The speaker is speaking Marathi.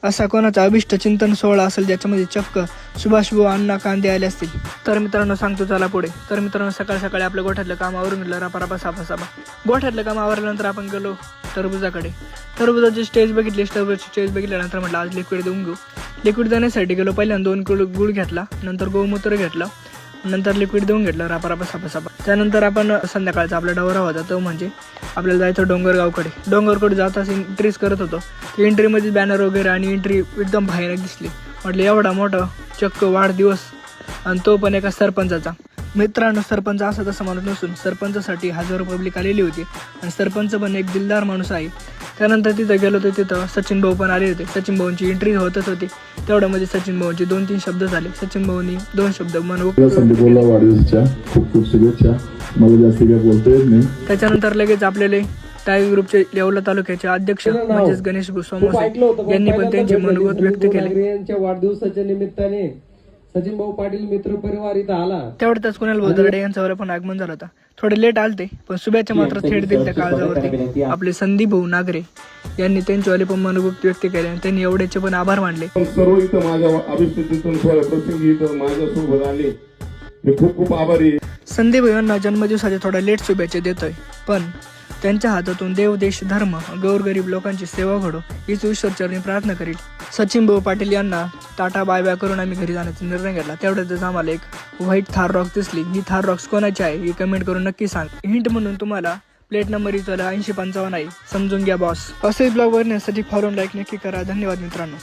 असा कोणाचा अभिष्ट चिंतन सोहळा असेल ज्याच्यामध्ये चक्क सुभाषभाऊ अण्णा कांदे आले असतील. तर मित्रांनो सांगतो चला पुढे. तर मित्रांनो सकाळ सकाळी आपल्या गोठ्यातलं काम आवरून गेलं रपारपा सापा. गोठ्यातलं काम आवरल्यानंतर आपण गेलो टरबुजाकडे. टरबुजाची स्टेज बघितली. टरबुजाची स्टेज बघितल्यानंतर म्हटलं आज लिक्विड देऊन घेऊ. लिक्विड देण्यासाठी गेलो. पहिल्यांदा 2 किलो गुळ घेतला, नंतर गोमूत्र घेतलं, नंतर लिक्विड देऊन घेतलं रपारपा सापा. त्यानंतर आपण संध्याकाळचा आपला दौरा होता तो म्हणजे आपल्याला जायचं डोंगरगावकडे. डोंगरकडे जात असं एंट्रीज करत होतो. ती एंट्रीमध्ये बॅनर वगैरे आणि एंट्री एकदम भयानक दिसली. म्हटलं एवढा मोठा चक्क वाढदिवस आणि तो पण एका सरपंचाचा. मित्रांनो सरपंच असं तसं माणूस नसून सरपंचासाठी हजारो पब्लिक आलेली होती आणि सरपंच पण एक दिलदार माणूस आहे. त्यानंतर तिथं गेलो तर तिथं सचिन भाऊ पण आले होते. सचिन भाऊंची एंट्री होतच होती. तेवढ्यामध्ये सचिन भाऊंचे 2-3 शब्द झाले. सचिन भाऊंनी 2 शब्द वाढदिवसाच्या खूप खूप शुभेच्छा. मला जास्त काय बोलता येत नाही. त्याच्यानंतर लगेच आपल्याला टायगर ग्रुपचे येवला तालुक्याचे अध्यक्ष म्हणजेच गणेश सोमवंशी यांनी पण त्यांचे मनोगत व्यक्त केले. यांच्या वाढदिवसाच्या निमित्ताने सचिन भाऊ पाटील मित्र परिवार इथं आला. तेवढ्यातच कुणाल बोदरडे यांच्यावर पण आगमन झालं होतं. थोडे लेट आलते पण शुभेच्छा मात्र थेट दिल त्या काळजावरती. आपले संदीप भाऊ नागरे यांनी त्यांच्यावाले पण मनोगत व्यक्त केले आणि त्यांनी एवढ्याचे पण आभार मानले. सर्व इथं माझ्या अभिष्टीतून प्रसंगी इथं माझ्यासोबत आले, मी खूप खूप आभारी आहे. संदीप भाऊ यांना जन्मदिवसाच्या थोडा लेट शुभेच्छा देतोय, पण त्यांच्या हातातून देव देश धर्म गोरगरीब लोकांची सेवा घडो हीच ईश्वरचरणी प्रार्थना करील. सचिन भाऊ पाटील यांना टाटा बाय बाय करून आम्ही घरी जाण्याचा निर्णय घेतला. तेवढ्यातच आम्हाला एक व्हाईट थार रॉक दिसली. ही थार रॉक्स कोणाची आहे ही कमेंट करून नक्की सांग. हिंट म्हणून तुम्हाला प्लेट नंबर इथला 8055 आहे, समजून घ्या बॉस. असेच ब्लॉग बघण्यासाठी फॉलो लाईक नक्की करा. धन्यवाद मित्रांनो.